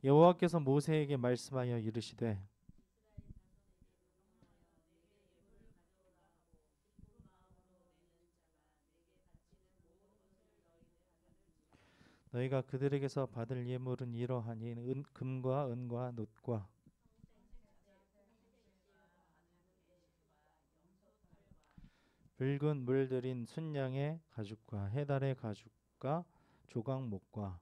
여호와께서 모세에게 말씀하여 이르시되 너희가 그들에게서 받을 예물은 이러하니 금과 은과 놋과 붉은 물 들인 순양의 가죽과 해달의 가죽과 조각목과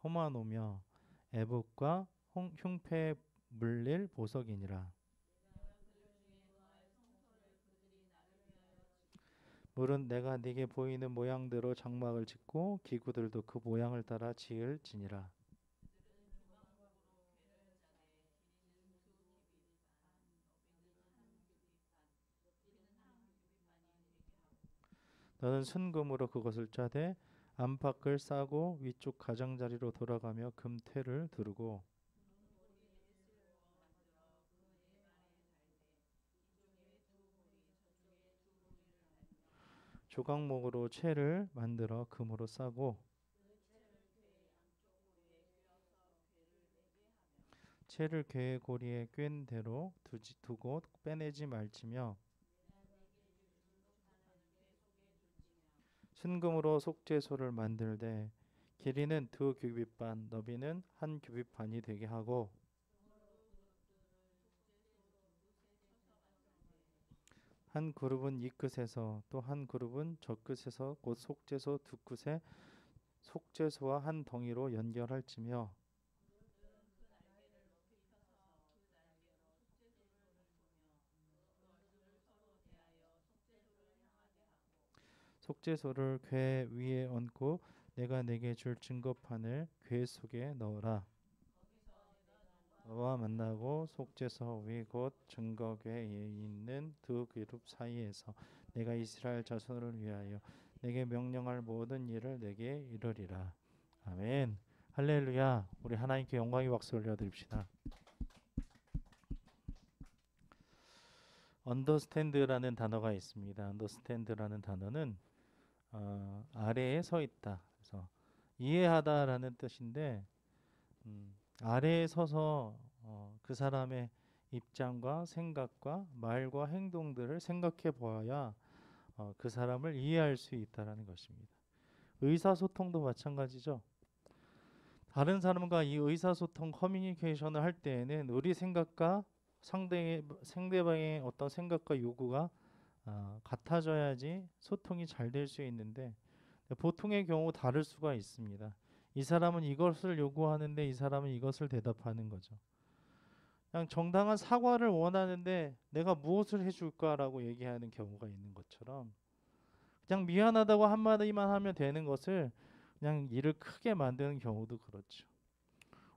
호마노며 애복과 흉패 물릴 보석이니라. 물은 내가 네게 보이는 모양대로 장막을 짓고 기구들도 그 모양을 따라 지을지니라. 너는 순금으로 그것을 짜되 안팎을 싸고 위쪽 가장자리로 돌아가며 금퇴를 두르고 조각목으로 채를 만들어 금으로 싸고 채를 궤의 고리에 꿰인 대로 두고 빼내지 말지며 순금으로 속죄소를 만들되 길이는 2규빗 너비는 1규빗 되게 하고 한 그룹은 이 끝에서 또 한 그룹은 저 끝에서 곧 속죄소 두 끝에 속죄소와 한 덩이로 연결할지며 속죄소를 궤 위에 얹고 내가 내게 줄 증거판을 궤 속에 넣어라. 너와 만나고 속죄소 위 곧 증거궤에 있는 두 그룹 사이에서 내가 이스라엘 자손을 위하여 내게 명령할 모든 일을 내게 이루리라. 아멘. 할렐루야. 우리 하나님께 영광의 박수 올려드립시다. understand라는 단어가 있습니다. understand라는 단어는 아래에 서 있다. 그래서 이해하다라는 뜻인데 아래에 서서 그 사람의 입장과 생각과 말과 행동들을 생각해 보아야 그 사람을 이해할 수 있다라는 것입니다. 의사소통도 마찬가지죠. 다른 사람과 이 의사소통 커뮤니케이션을 할 때에는 우리 생각과 상대방의 어떤 생각과 요구가 같아져야지 소통이 잘 될 수 있는데 보통의 경우 다를 수가 있습니다. 이 사람은 이것을 요구하는데 이 사람은 이것을 대답하는 거죠. 그냥 정당한 사과를 원하는데 내가 무엇을 해줄까라고 얘기하는 경우가 있는 것처럼 그냥 미안하다고 한마디만 하면 되는 것을 그냥 일을 크게 만드는 경우도 그렇죠.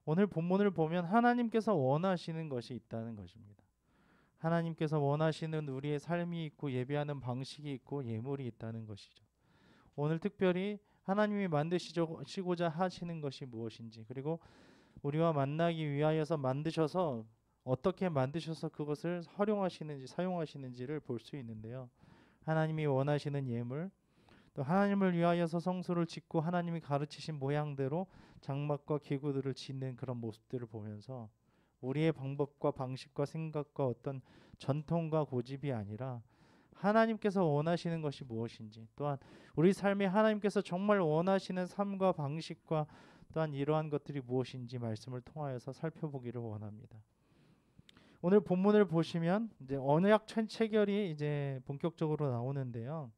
오늘 본문을 보면 하나님께서 원하시는 것이 있다는 것입니다. 하나님께서 원하시는 우리의 삶이 있고 예배하는 방식이 있고 예물이 있다는 것이죠. 오늘 특별히 하나님이 만드시고자 하시는 것이 무엇인지, 그리고 우리와 만나기 위하여서 만드셔서 어떻게 만드셔서 그것을 활용하시는지 사용하시는지를 볼 수 있는데요. 하나님이 원하시는 예물, 또 하나님을 위하여서 성소를 짓고 하나님이 가르치신 모양대로 장막과 기구들을 짓는 그런 모습들을 보면서 우리의 방법과 방식과 생각과 어떤 전통과 고집이 아니라 하나님께서 원하시는 것이 무엇인지, 또한 우리 삶에 하나님께서 정말 원하시는 삶과 방식과 또한 이러한 것들이 무엇인지 말씀을 통하여서 살펴보기를 원합니다. 오늘 본문을 보시면 이제 언약 체결이 이제 본격적으로 나오는데요.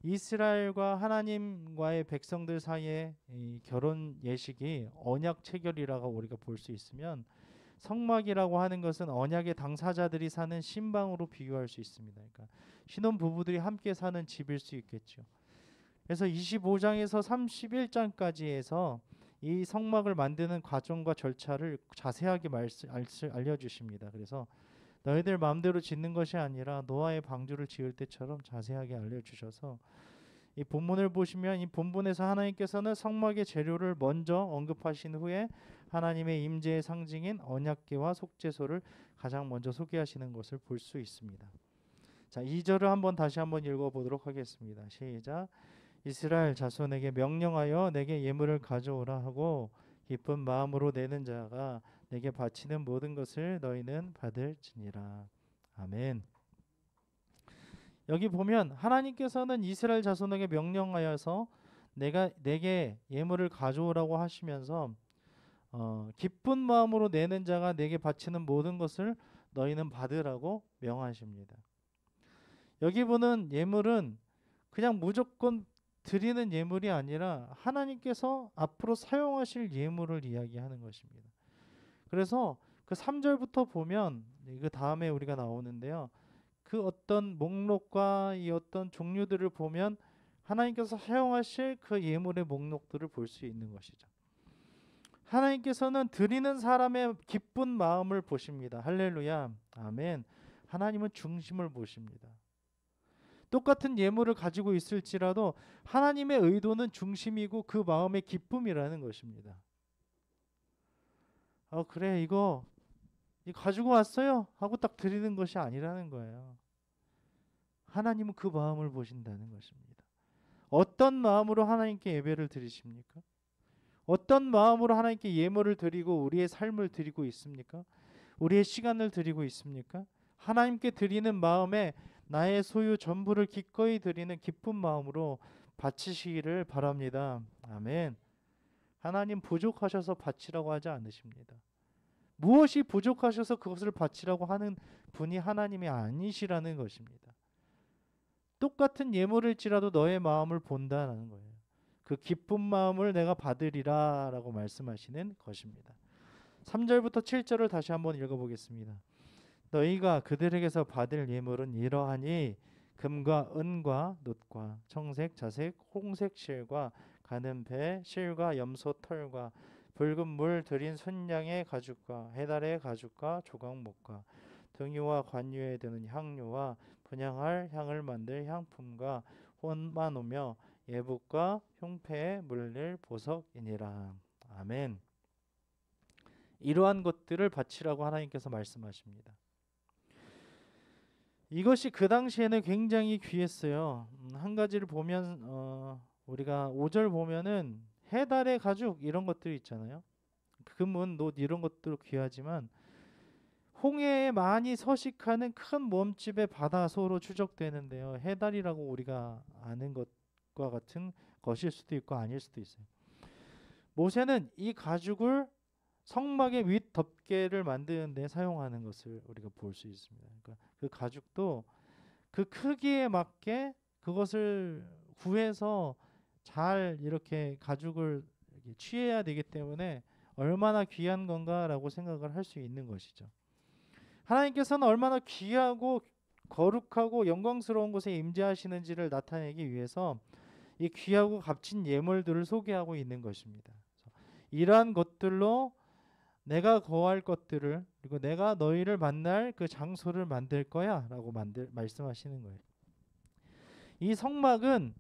이스라엘과 하나님과의 백성들 사이의 이 결혼 예식이 언약 체결이라고 우리가 볼 수 있으면 성막이라고 하는 것은 언약의 당사자들이 사는 신방으로 비유할 수 있습니다. 그러니까 신혼 부부들이 함께 사는 집일 수 있겠죠. 그래서 25장에서 31장까지 해서 이 성막을 만드는 과정과 절차를 자세하게 알려주십니다. 그래서 너희들 마음대로 짓는 것이 아니라 노아의 방주를 지을 때처럼 자세하게 알려주셔서 이 본문을 보시면 이 본문에서 하나님께서는 성막의 재료를 먼저 언급하신 후에 하나님의 임재의 상징인 언약궤와 속죄소를 가장 먼저 소개하시는 것을 볼 수 있습니다. 자, 2절을 다시 한번 읽어보도록 하겠습니다. 시작. 이스라엘 자손에게 명령하여 내게 예물을 가져오라 하고 기쁜 마음으로 내는 자가 내게 바치는 모든 것을 너희는 받을지니라. 아멘. 여기 보면 하나님께서는 이스라엘 자손에게 명령하여서 내게 예물을 가져오라고 하시면서 기쁜 마음으로 내는 자가 내게 바치는 모든 것을 너희는 받으라고 명하십니다. 여기 보는 예물은 그냥 무조건 드리는 예물이 아니라 하나님께서 앞으로 사용하실 예물을 이야기하는 것입니다. 그래서 그 3절부터 보면 그 다음에 우리가 나오는데요. 그 어떤 목록과 이 어떤 종류들을 보면 하나님께서 사용하실 그 예물의 목록들을 볼 수 있는 것이죠. 하나님께서는 드리는 사람의 기쁜 마음을 보십니다. 할렐루야. 아멘. 하나님은 중심을 보십니다. 똑같은 예물을 가지고 있을지라도 하나님의 의도는 중심이고 그 마음의 기쁨이라는 것입니다. 그래 이거 가지고 왔어요 하고 딱 드리는 것이 아니라는 거예요. 하나님은 그 마음을 보신다는 것입니다. 어떤 마음으로 하나님께 예배를 드리십니까? 어떤 마음으로 하나님께 예물을 드리고 우리의 삶을 드리고 있습니까? 우리의 시간을 드리고 있습니까? 하나님께 드리는 마음에 나의 소유 전부를 기꺼이 드리는 기쁜 마음으로 바치시기를 바랍니다. 아멘. 하나님 부족하셔서 바치라고 하지 않으십니다. 무엇이 부족하셔서 그것을 바치라고 하는 분이 하나님이 아니시라는 것입니다. 똑같은 예물일지라도 너의 마음을 본다는 거예요. 그 기쁜 마음을 내가 받으리라 라고 말씀하시는 것입니다. 3절부터 7절을 다시 한번 읽어보겠습니다. 너희가 그들에게서 받을 예물은 이러하니 금과 은과 놋과 청색, 자색, 홍색 실과 가는 배, 실과 염소 털과 붉은 물 들인 순양의 가죽과 해달의 가죽과 조각목과 등유와 관유에 드는 향료와 분향할 향을 만들 향품과 혼마노며 예복과 흉패에 물릴 보석이니라. 아멘. 이러한 것들을 바치라고 하나님께서 말씀하십니다. 이것이 그 당시에는 굉장히 귀했어요. 한 가지를 보면 우리가 5절 보면은 해달의 가죽 이런 것들이 있잖아요. 금은 놋 이런 것도 귀하지만 홍해에 많이 서식하는 큰 몸집의 바다소로 추적되는데요. 해달이라고 우리가 아는 것과 같은 것일 수도 있고 아닐 수도 있어요. 모세는 이 가죽을 성막의 윗 덮개를 만드는 데 사용하는 것을 우리가 볼 수 있습니다. 그러니까 그 가죽도 그 크기에 맞게 그것을 구해서 잘 이렇게 가죽을 이렇게 취해야 되기 때문에 얼마나 귀한 건가라고 생각을 할 수 있는 것이죠. 하나님께서는 얼마나 귀하고 거룩하고 영광스러운 곳에 임재하시는지를 나타내기 위해서 이 귀하고 값진 예물들을 소개하고 있는 것입니다. 이러한 것들로 내가 거할 것들을 그리고 내가 너희를 만날 그 장소를 만들 거야 라고 말씀하시는 거예요. 이 성막은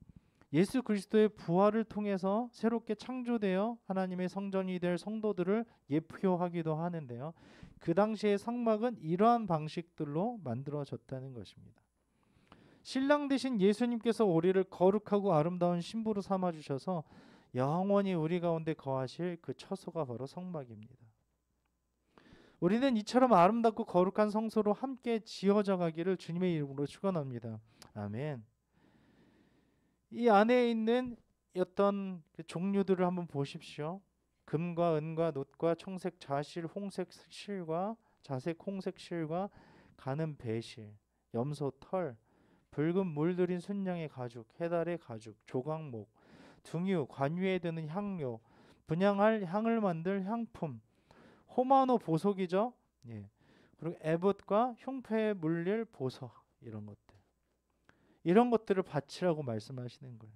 예수 그리스도의 부활을 통해서 새롭게 창조되어 하나님의 성전이 될 성도들을 예표하기도 하는데요. 그 당시의 성막은 이러한 방식들로 만들어졌다는 것입니다. 신랑 되신 예수님께서 우리를 거룩하고 아름다운 신부로 삼아주셔서 영원히 우리 가운데 거하실 그 처소가 바로 성막입니다. 우리는 이처럼 아름답고 거룩한 성소로 함께 지어져 가기를 주님의 이름으로 축원합니다. 아멘. 이 안에 있는 어떤 그 종류들을 한번 보십시오. 금과 은과 놋과 청색 자실, 홍색 실과 자색 홍색 실과 가는 배실, 염소 털, 붉은 물들인 순양의 가죽, 해달의 가죽, 조각목, 등유, 관유에 드는 향료, 분향할 향을 만들 향품, 호마노 보석이죠. 예. 그리고 에봇과 흉패에 물릴 보석 이런 것들을 바치라고 말씀하시는 거예요.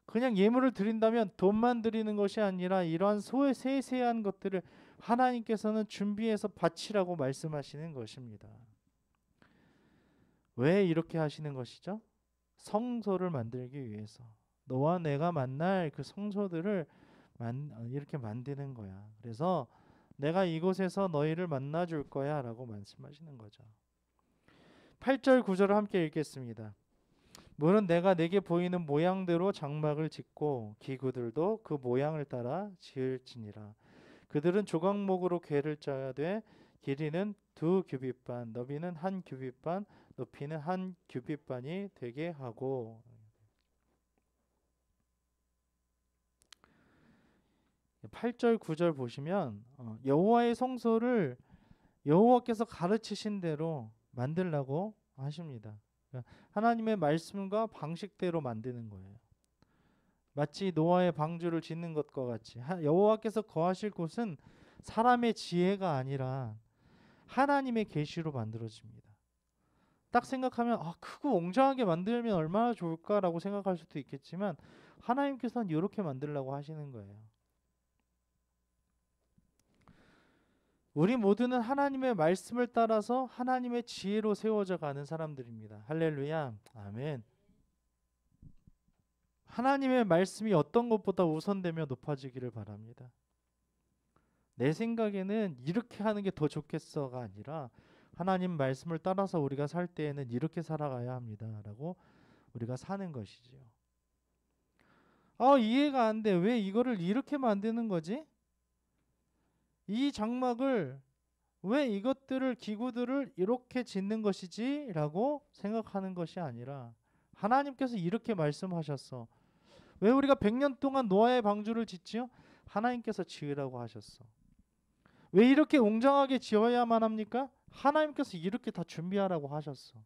그냥 예물을 드린다면 돈만 드리는 것이 아니라 이러한 세세한 것들을 하나님께서는 준비해서 바치라고 말씀하시는 것입니다. 왜 이렇게 하시는 것이죠? 성소를 만들기 위해서. 너와 내가 만날 그 성소들을 이렇게 만드는 거야. 그래서 내가 이곳에서 너희를 만나 줄 거야 라고 말씀하시는 거죠. 8절 9절을 함께 읽겠습니다. 물은 내가 내게 보이는 모양대로 장막을 짓고 기구들도 그 모양을 따라 지을지니라. 그들은 조각목으로 궤를 짜야 돼. 길이는 2규빗반, 너비는 1규빗반, 높이는 1규빗반이 되게 하고. 8절 9절 보시면 여호와의 성소를 여호와께서 가르치신 대로 만들라고 하십니다. 그러니까 하나님의 말씀과 방식대로 만드는 거예요. 마치 노아의 방주를 짓는 것과 같이 여호와께서 거하실 곳은 사람의 지혜가 아니라 하나님의 계시로 만들어집니다. 딱 생각하면 크고 웅장하게 만들면 얼마나 좋을까라고 생각할 수도 있겠지만 하나님께서는 이렇게 만들려고 하시는 거예요. 우리 모두는 하나님의 말씀을 따라서 하나님의 지혜로 세워져 가는 사람들입니다. 할렐루야. 아멘. 하나님의 말씀이 어떤 것보다 우선되며 높아지기를 바랍니다. 내 생각에는 이렇게 하는 게 더 좋겠어가 아니라 하나님 말씀을 따라서 우리가 살 때에는 이렇게 살아가야 합니다라고 우리가 사는 것이지요. 이해가 안 돼. 왜 이거를 이렇게 만드는 거지? 이 장막을 왜 이것들을 기구들을 이렇게 짓는 것이지? 라고 생각하는 것이 아니라 하나님께서 이렇게 말씀하셨어. 왜 우리가 100년 동안 노아의 방주를 짓지요? 하나님께서 지으라고 하셨어. 왜 이렇게 웅장하게 지어야만 합니까? 하나님께서 이렇게 다 준비하라고 하셨어.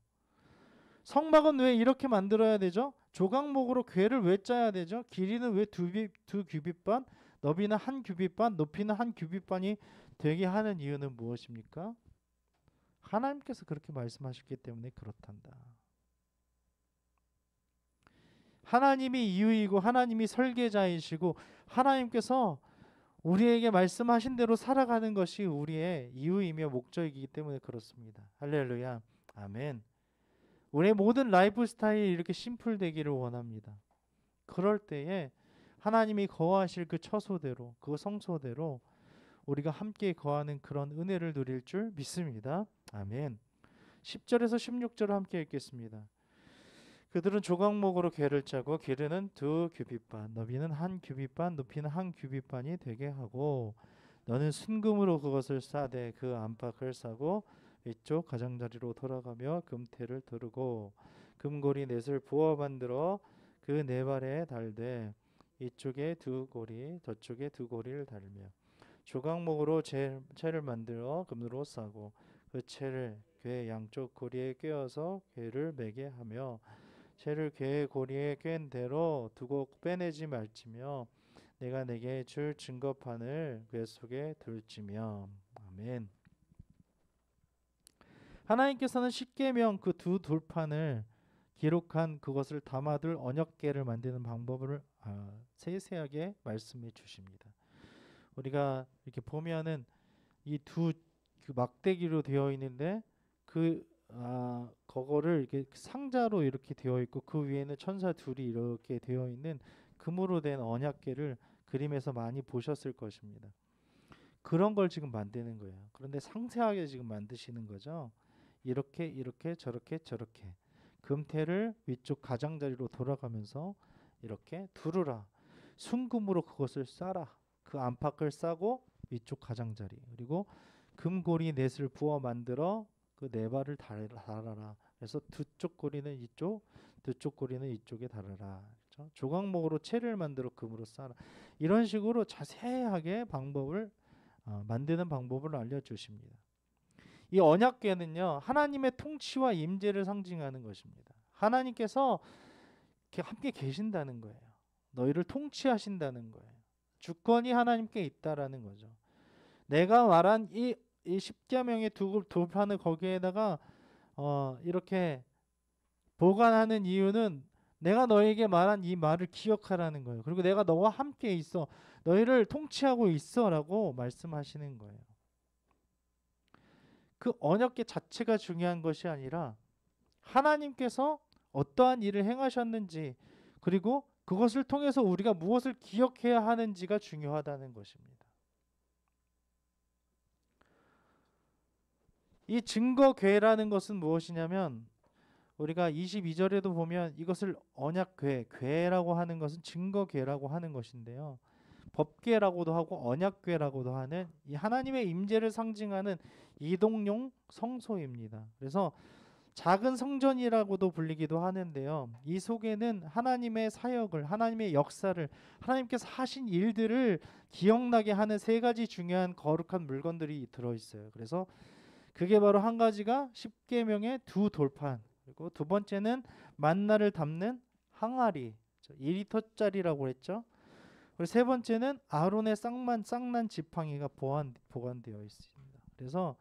성막은 왜 이렇게 만들어야 되죠? 조각목으로 궤를 왜 짜야 되죠? 길이는 왜 2규빗반, 너비는 1규빗반, 높이는 1규빗반이 되게 하는 이유는 무엇입니까? 하나님께서 그렇게 말씀하셨기 때문에 그렇단다. 하나님이 이유이고 하나님이 설계자이시고 하나님께서 우리에게 말씀하신 대로 살아가는 것이 우리의 이유이며 목적이기 때문에 그렇습니다. 할렐루야. 아멘. 우리의 모든 라이프 스타일이 이렇게 심플되기를 원합니다. 그럴 때에 하나님이 거하실 그 처소대로, 그 성소대로 우리가 함께 거하는 그런 은혜를 누릴 줄 믿습니다. 아멘. 10절에서 16절을 함께 읽겠습니다. 그들은 조각목으로 궤를 짜고 길이는 2규빗반, 너비는 1규빗반, 높이는 1규빗반이 되게 하고 너는 순금으로 그것을 싸되 그 안팎을 싸고 이쪽 가장자리로 돌아가며 금태를 두르고 금고리 넷을 부어 만들어 그 네 발에 달되 이쪽에 2고리 저쪽에 2고리를 달며 조각목으로 채를 만들어 금으로 싸고 그 채를 궤 양쪽 고리에 꿰어서 궤를 매게 하며 채를 궤의 고리에 꿰인 대로 두고 빼내지 말지며 내가 내게 줄 증거판을 궤 속에 둘지며. 아멘. 하나님께서는 십계명 그 두 돌판을 기록한 그것을 담아둘 언약궤를 만드는 방법을 세세하게 말씀해 주십니다. 우리가 이렇게 보면은 이 두 그 막대기로 되어 있는데 그거를 이렇게 상자로 이렇게 되어 있고 그 위에는 천사 둘이 이렇게 되어 있는 금으로 된 언약궤를 그림에서 많이 보셨을 것입니다. 그런 걸 지금 만드는 거예요. 그런데 상세하게 지금 만드시는 거죠. 이렇게 저렇게 금태를 위쪽 가장자리로 돌아가면서 이렇게 두르라. 순금으로 그것을 싸라. 그 안팎을 싸고 위쪽 가장자리 그리고 금고리 넷을 부어 만들어 그 네 발을 달아라. 그래서 두 쪽 고리는 이쪽, 두 쪽 고리는 이쪽에 달아라. 그렇죠? 조각목으로 채를 만들어 금으로 싸라. 이런 식으로 자세하게 방법을 만드는 방법을 알려주십니다. 이 언약궤는요 하나님의 통치와 임재를 상징하는 것입니다. 하나님께서 함께 계신다는 거예요. 너희를 통치하신다는 거예요. 주권이 하나님께 있다라는 거죠. 내가 말한 이 십계명의 두 돌판을 거기에다가 이렇게 보관하는 이유는 내가 너에게 말한 이 말을 기억하라는 거예요. 그리고 내가 너와 함께 있어. 너희를 통치하고 있어라고 말씀하시는 거예요. 그 언약궤 자체가 중요한 것이 아니라 하나님께서 어떠한 일을 행하셨는지 그리고 그것을 통해서 우리가 무엇을 기억해야 하는지가 중요하다는 것입니다. 이 증거궤라는 것은 무엇이냐면 우리가 22절에도 보면 이것을 언약궤, 궤라고 하는 것은 증거궤라고 하는 것인데요. 법궤라고도 하고 언약궤라고도 하는 이 하나님의 임재를 상징하는 이동용 성소입니다. 그래서 작은 성전이라고도 불리기도 하는데요. 이 속에는 하나님의 사역을, 하나님의 역사를, 하나님께서 하신 일들을 기억나게 하는 세 가지 중요한 거룩한 물건들이 들어있어요. 그래서 그게 바로 한 가지가 십계명의 두 돌판, 그리고 두 번째는 만나를 담는 항아리, 2리터짜리라고 했죠. 그리고 세 번째는 아론의 쌍난 지팡이가 보관되어 있습니다. 그래서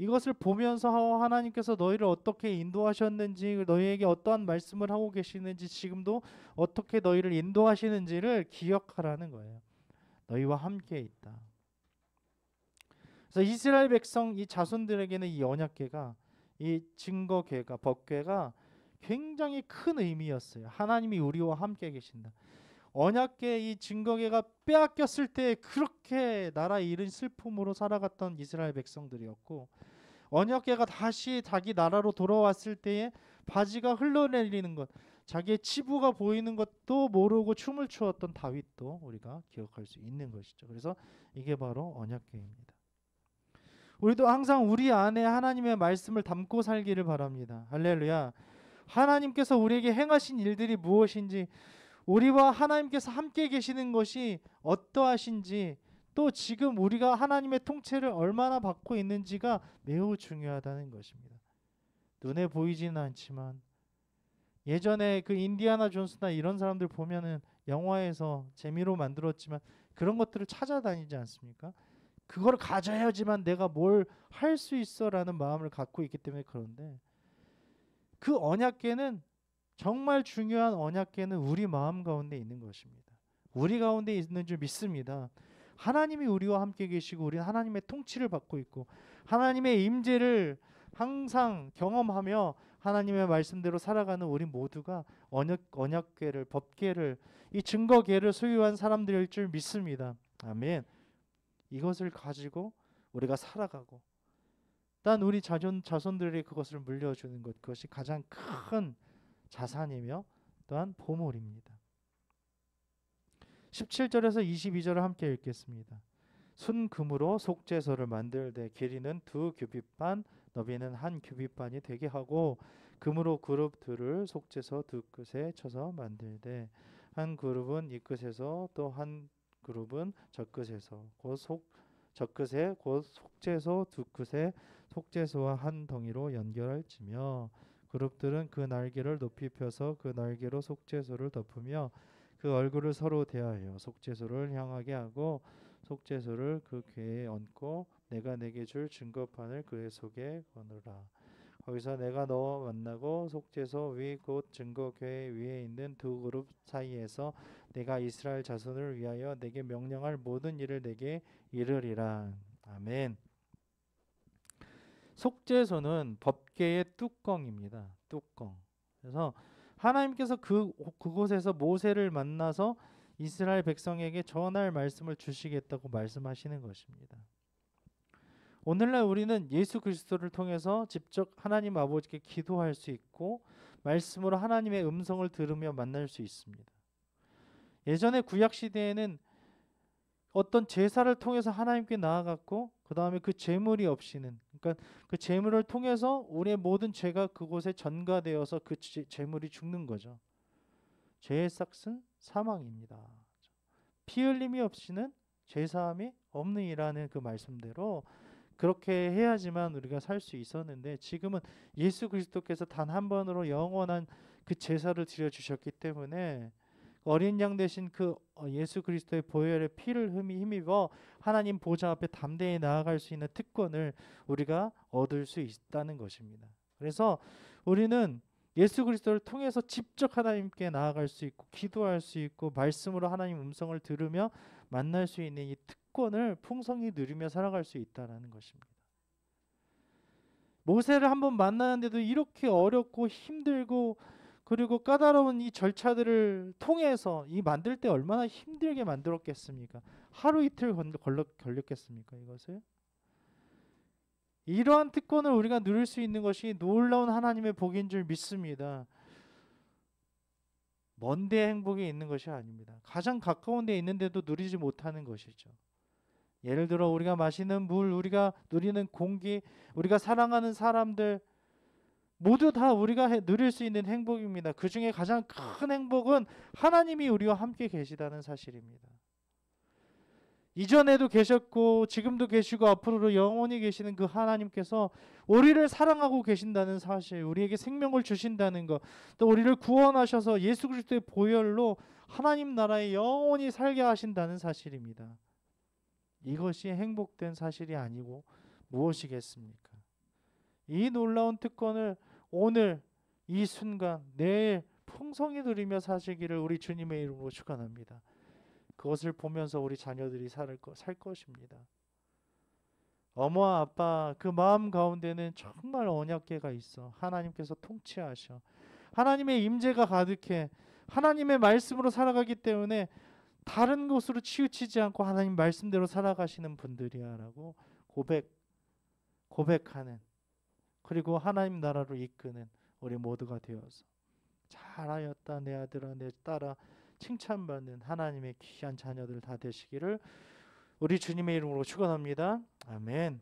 이것을 보면서 하나님께서 너희를 어떻게 인도하셨는지, 너희에게 어떠한 말씀을 하고 계시는지, 지금도 어떻게 너희를 인도하시는지를 기억하라는 거예요. 너희와 함께 있다. 그래서 이스라엘 백성, 이 자손들에게는 이 언약궤가, 이 증거궤가, 법궤가 굉장히 큰 의미였어요. 하나님이 우리와 함께 계신다. 언약궤, 이 증거궤가 빼앗겼을 때 그렇게 나라 잃은 슬픔으로 살아갔던 이스라엘 백성들이었고, 언약궤가 다시 자기 나라로 돌아왔을 때에 바지가 흘러내리는 것, 자기의 치부가 보이는 것도 모르고 춤을 추었던 다윗도 우리가 기억할 수 있는 것이죠. 그래서 이게 바로 언약궤입니다. 우리도 항상 우리 안에 하나님의 말씀을 담고 살기를 바랍니다. 할렐루야. 하나님께서 우리에게 행하신 일들이 무엇인지, 우리와 하나님께서 함께 계시는 것이 어떠하신지, 또 지금 우리가 하나님의 통치를 얼마나 받고 있는지가 매우 중요하다는 것입니다. 눈에 보이지는 않지만 예전에 그 인디아나 존스나 이런 사람들 보면은 영화에서 재미로 만들었지만 그런 것들을 찾아다니지 않습니까? 그걸 가져야지만 내가 뭘 할 수 있어라는 마음을 갖고 있기 때문에. 그런데 그 언약궤는, 정말 중요한 언약궤는 우리 마음 가운데 있는 것입니다. 우리 가운데 있는 줄 믿습니다. 하나님이 우리와 함께 계시고 우리는 하나님의 통치를 받고 있고 하나님의 임재를 항상 경험하며 하나님의 말씀대로 살아가는 우리 모두가 언약궤를, 법궤를, 이 증거궤를 소유한 사람들일 줄 믿습니다. 아멘. 이것을 가지고 우리가 살아가고 단 우리 자손들에게 그것을 물려주는 것, 그것이 가장 큰 자산이며 또한 보물입니다. 17절에서 22절을 함께 읽겠습니다. 순금으로 속죄소를 만들되 길이는 2규빗반, 너비는 1규빗반이 되게 하고 금으로 그룹들을 속죄소 두 끝에 쳐서 만들되 한 그룹은 이 끝에서 또 한 그룹은 저 끝에서 저 끝에 곧 속죄소 두 끝에 속죄소와 한 덩이로 연결할지며 그룹들은 그 날개를 높이 펴서 그 날개로 속죄소를 덮으며 그 얼굴을 서로 대하여 속죄소를 향하게 하고 속죄소를 그 궤에 얹고 내가 내게 줄 증거판을 그의 속에 거느라. 거기서 내가 너와 만나고 속죄소 위 곧 증거궤 위에 있는 두 그룹 사이에서 내가 이스라엘 자손을 위하여 내게 명령할 모든 일을 내게 이르리라. 아멘. 속죄소는 법궤의 뚜껑입니다. 뚜껑. 그래서 하나님께서 그곳에서 모세를 만나서 이스라엘 백성에게 전할 말씀을 주시겠다고 말씀하시는 것입니다. 오늘날 우리는 예수 그리스도를 통해서 직접 하나님 아버지께 기도할 수 있고 말씀으로 하나님의 음성을 들으며 만날 수 있습니다. 예전에 구약 시대에는 어떤 제사를 통해서 하나님께 나아갔고 그 다음에 그 제물이 없이는, 그러니까 그 제물을 통해서 우리의 모든 죄가 그곳에 전가되어서 그 제물이 죽는 거죠. 죄의 삭은 사망입니다. 피 흘림이 없이는 죄사함이 없느니라는 그 말씀대로 그렇게 해야지만 우리가 살 수 있었는데, 지금은 예수 그리스도께서 단 한 번으로 영원한 그 제사를 드려 주셨기 때문에 어린 양 대신 그 예수 그리스도의 보혈의 피를 힘입어 하나님 보좌 앞에 담대히 나아갈 수 있는 특권을 우리가 얻을 수 있다는 것입니다. 그래서 우리는 예수 그리스도를 통해서 직접 하나님께 나아갈 수 있고 기도할 수 있고 말씀으로 하나님 음성을 들으며 만날 수 있는 이 특권을 풍성히 누리며 살아갈 수 있다는 것입니다. 모세를 한번 만나는데도 이렇게 어렵고 힘들고 그리고 까다로운 이 절차들을 통해서 이 만들 때 얼마나 힘들게 만들었겠습니까? 하루 이틀 걸렸겠습니까? 이것을 이러한 특권을 우리가 누릴 수 있는 것이 놀라운 하나님의 복인 줄 믿습니다. 먼데 행복이 있는 것이 아닙니다. 가장 가까운 데 있는데도 누리지 못하는 것이죠. 예를 들어 우리가 마시는 물, 우리가 누리는 공기, 우리가 사랑하는 사람들 모두 다 우리가 누릴 수 있는 행복입니다. 그 중에 가장 큰 행복은 하나님이 우리와 함께 계시다는 사실입니다. 이전에도 계셨고 지금도 계시고 앞으로도 영원히 계시는 그 하나님께서 우리를 사랑하고 계신다는 사실, 우리에게 생명을 주신다는 것, 또 우리를 구원하셔서 예수 그리스도의 보혈로 하나님 나라에 영원히 살게 하신다는 사실입니다. 이것이 행복된 사실이 아니고 무엇이겠습니까? 이 놀라운 특권을 오늘 이 순간 내일 풍성히 누리며 사시기를 우리 주님의 이름으로 축원합니다. 그것을 보면서 우리 자녀들이 살 것입니다. 어머와 아빠 그 마음 가운데는 정말 언약궤가 있어. 하나님께서 통치하셔. 하나님의 임재가 가득해. 하나님의 말씀으로 살아가기 때문에 다른 곳으로 치우치지 않고 하나님 말씀대로 살아가시는 분들이야라고 고백하는, 그리고 하나님 나라로 이끄는 우리 모두가 되어서 잘하였다 내 아들아 내 딸아 칭찬받는 하나님의 귀한 자녀들 다 되시기를 우리 주님의 이름으로 축원합니다. 아멘.